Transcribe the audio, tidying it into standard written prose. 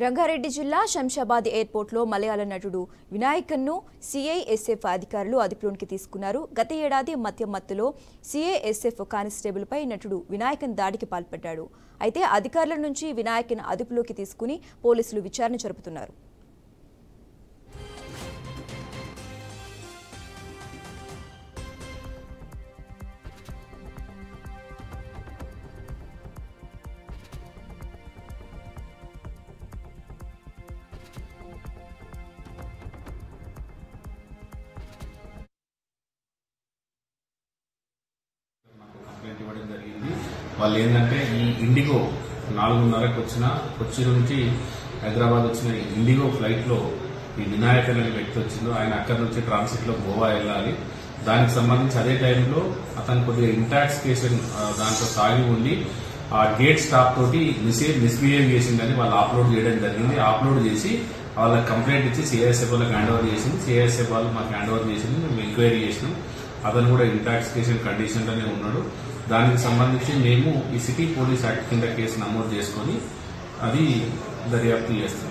రంగారెడ్డి జిల్లా శంషాబాద్ ఎయిర్పోర్ట్లో మలయాళ నటుడు వినాయకన్ను సిఐఎస్ఎఫ్ అధికారులు అదుపులోకి తీసుకున్నారు. గత ఏడాది మత్తులో సిఐఎస్ఎఫ్ కానిస్టేబుల్పై నటుడు వినాయకన్ దాడికి పాల్పడ్డాడు. అయితే అధికారుల నుంచి వినాయకన్ అదుపులోకి తీసుకుని పోలీసులు విచారణ జరుపుతున్నారు. ఇవ్వడం జరిగింది. వాళ్ళు ఏంటంటే ఈ ఇండిగో 4:30కి వచ్చిన కొచ్చి నుంచి హైదరాబాద్ వచ్చిన ఇండిగో ఫ్లైట్ లో ఈ వినాయకన్ అనే వ్యక్తి వచ్చిందో ఆయన అక్కడి నుంచి ట్రాన్సిట్ లో గోవా వెళ్ళాలి. దానికి సంబంధించి అదే టైంలో అతను కొద్దిగా ఇంటాక్సికేషన్ దాంట్లో తాగి ఉండి ఆ గేట్ స్టాప్ తోటి మిస్బిహేవ్ చేసిందని వాళ్ళు అప్లోడ్ చేయడం జరిగింది. అప్లోడ్ చేసి వాళ్ళకి కంప్లైంట్ ఇచ్చి సిఐఎస్ఎఫ్ వాళ్ళకి హ్యాండ్ ఓవర్ చేసింది. సిఐఎస్ఎఫ్ వాళ్ళు మాకు హ్యాండ్ ఓవర్ చేసింది. మేము ఎంక్వైరీ చేసినాం. అతను కూడా ఇంటాక్సికేషన్ కండిషన్ లోనే ఉన్నాడు. దానికి సంబంధించి మేము ఈ సిటీ పోలీస్ యాక్ట్ కింద కేసు నమోదు చేసుకుని అది దర్యాప్తు చేస్తాం.